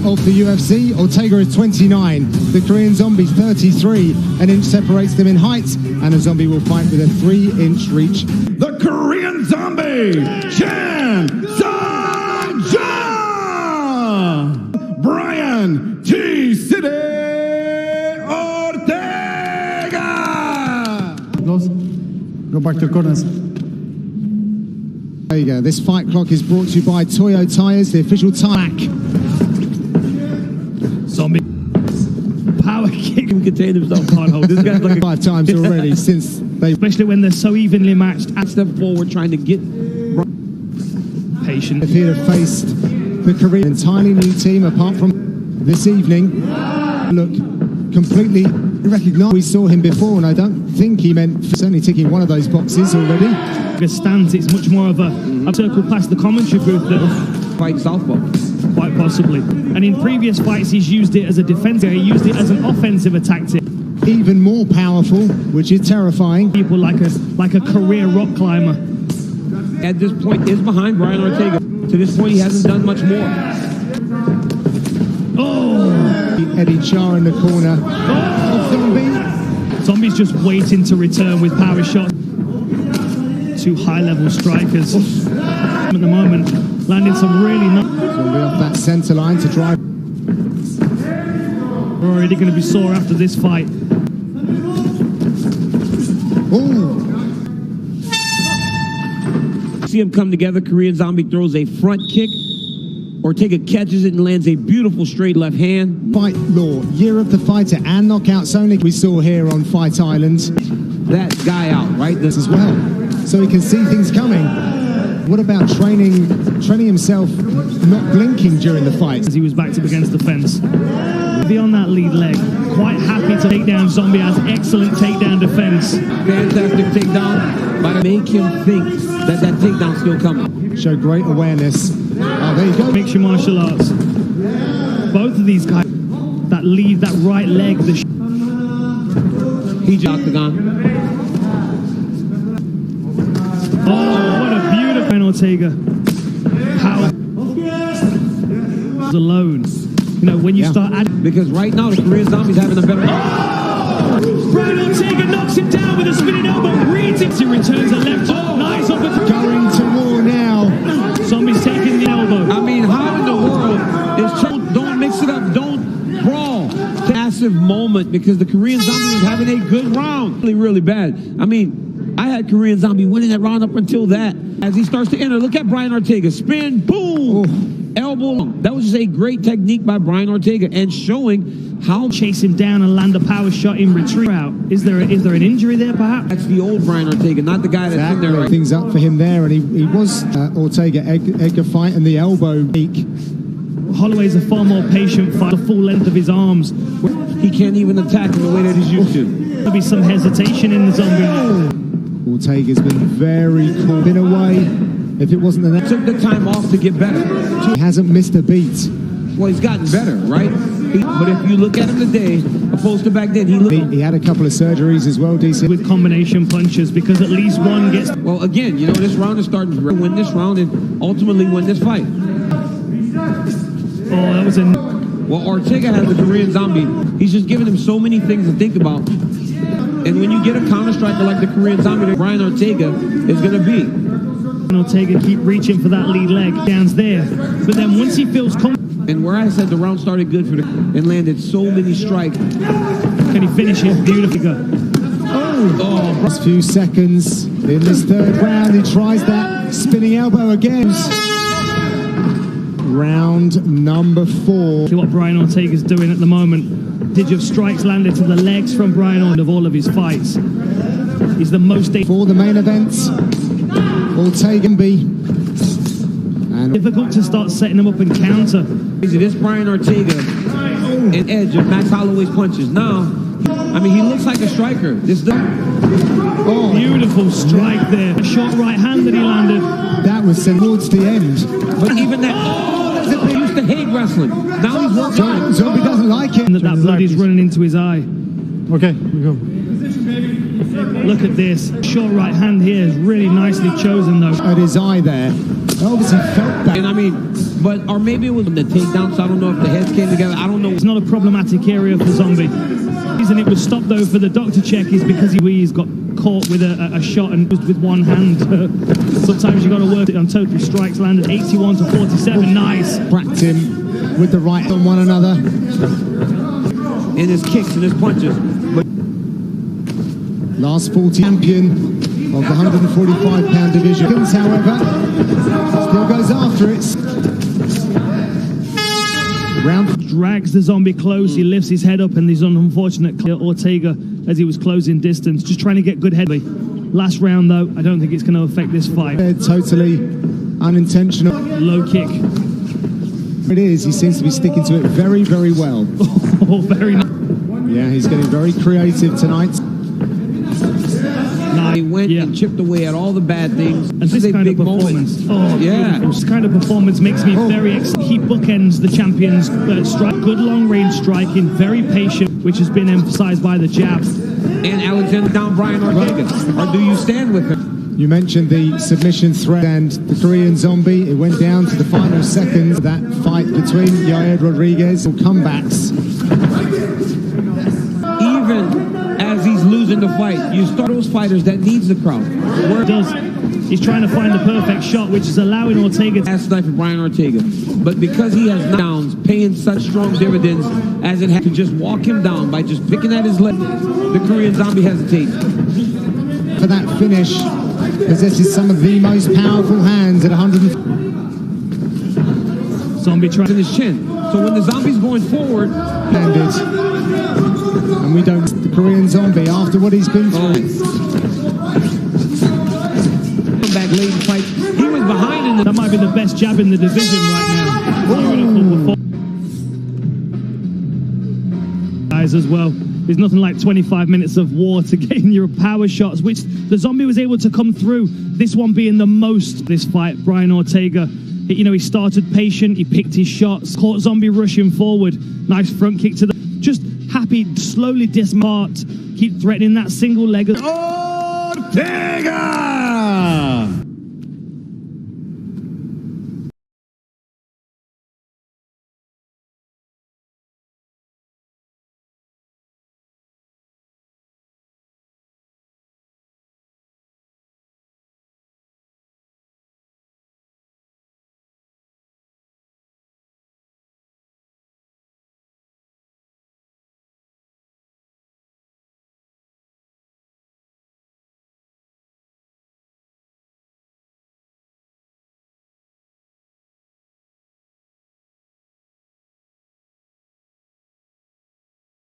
of the UFC. Ortega is 29. The Korean Zombie's 33. An inch separates them in height, and the Zombie will fight with a 3-inch reach. The Korean Zombie, Chan Sung-ja! Brian T. City Ortega! Go back to corners. There you go. This fight clock is brought to you by Toyo Tires, the official tire. Zombie power kick and contain himself. Can't hold. This guy's like 5 times already since they, especially when they're so evenly matched. I step forward trying to get patient. If he'd have faced the Korean entirely new team apart from this evening, look completely recognized. We saw him before, and I don't think he meant certainly ticking one of those boxes already. The stance, it's much more of a circle past the commentary booth that fight southpaw. Quite possibly. And in previous fights, he's used it as a defensive. He used it as an offensive tactic. Even more powerful, which is terrifying. People like a career rock climber. At this point, is behind Brian Ortega. To this point, he hasn't done much more. Oh! Eddie Char in the corner. Oh! Zombie. Zombie's just waiting to return with power shots. 2 high-level strikers at the moment, landing some really nice. Zombie off that center line to drive. We're already going to be sore after this fight. Ooh. See him come together. Korean Zombie throws a front kick. Ortega catches it and lands a beautiful straight left hand. Fight Law, Year of the Fighter and knockouts only we saw here on Fight Island. That guy out, right? This as well. So he can see things coming. What about training himself, not blinking during the fight? As he was backed up against the fence. Beyond that lead leg, quite happy to take down Zombie, has excellent takedown defense. Fantastic takedown, but make him think that takedown's still coming. Show great awareness. Oh, there you go. Mixed martial arts. Both of these guys, that lead, that right leg, he just octagon. Oh, what a beautiful Ortega. Power. Alone. You know, when you start adding. Because right now, the Korean Zombie's having a better. Oh! Brian Ortega knocks him down with a spinning elbow. Reads it. He returns a left. Oh, nice up with going to war now. Zombie's taking the elbow. I mean, how in the world is don't mix it up, don't brawl. Massive moment because the Korean Zombie was having a good round. Really, really bad. I mean, I had Korean Zombie winning that round up until that. As he starts to enter, look at Brian Ortega. Spin, boom, elbow. That was just a great technique by Brian Ortega and showing how chase him down and land a power shot in retreat. Is there an injury there, perhaps? That's the old Brian Ortega, not the guy that's in there. Right. Things up for him there, and he was Ortega Edgar fight and the elbow peak. Holloway's a far more patient fight, the full length of his arms. He can't even attack in the way that he's used to. There'll be some hesitation in the Zombie. Ortega's been very cool. Been away. If it wasn't the took the time off to get better. He hasn't missed a beat. Well, he's gotten better, right? But if you look at him today, opposed to back then, he had a couple of surgeries as well, DC. With combination punches, because at least one gets. Well, again, you know, this round is starting to win this round and ultimately win this fight. Oh, that was a. Well, Ortega has the Korean Zombie. He's just giving him so many things to think about. And when you get a counter striker like the Korean Zombie that Brian Ortega is going to be. Ortega keep reaching for that lead leg. Down's there. But then once he feels confident. And where I said the round started good for the and landed so many strikes. Can he finish it beautifully? Oh, last few seconds in this third round. He tries that spinning elbow again. Round number 4. See what Brian Ortega's doing at the moment. Digit of strikes landed to the legs from Brian Ortega of all of his fights. He's the most for the main event. Ortega be and difficult to start setting him up and counter. This Brian Ortega and edge of Max Holloway's punches. Now, I mean, he looks like a striker. Beautiful strike there. A short right hand that he landed. That was towards the end. But even that, he used to hate wrestling. Now he's working on it. Zombie doesn't like it. That blood is running into his eye. Okay, we go. Look at this. Short right hand here is really nicely chosen, though. At his eye there. Obviously felt that. And I mean, or maybe it was the takedown, so I don't know if the heads came together. I don't know. It's not a problematic area for Zombie. The reason it was stopped though for the doctor check is because he's got caught with a shot and with one hand. Sometimes you got to work it on total strikes landed 81 to 47. Nice. Cracked him with the right on one another. In his kicks and his punches. But Last 40 champion of the 145-pound division. However, still goes after it. Round Drags the Zombie close. He lifts his head up, and there's an unfortunate Ortega as he was closing distance, just trying to get good head. Last round, though, I don't think it's going to affect this fight. Totally unintentional. Low kick. It is. He seems to be sticking to it very, very well. Oh, very nice. Yeah, he's getting very creative tonight. he went and chipped away at all the bad things. And this kind of performance, this kind of performance makes me very excited. He bookends the champion's strike. Good long-range striking, very patient, which has been emphasized by the jab. And Alexander down Brian Ortega. Or do you stand with him? You mentioned the submission threat and the Korean Zombie. It went down to the final seconds. That fight between Yair Rodriguez. Comebacks. Even as he's losing the fight, you start those fighters that needs the crowd. Where it does. He's trying to find the perfect shot, which is allowing Ortega. Last night for Brian Ortega. But because he has knockdowns, paying such strong dividends as it had to just walk him down by just picking at his leg, the Korean Zombie hesitates. For that finish, possesses some of the most powerful hands at 100. Zombie trying in his chin. So when the Zombie's going forward, landed, and we don't. The Korean Zombie after what he's been through. Back late in fight, he was behind in the. That might be the best jab in the division right now. Guys, as well. There's nothing like 25 minutes of war to get in your power shots, which the Zombie was able to come through. This one being the most, this fight. Brian Ortega, he started patient, he picked his shots, caught Zombie rushing forward. Nice front kick to the, just happy, slowly dismart, keep threatening that single leg. Ortega!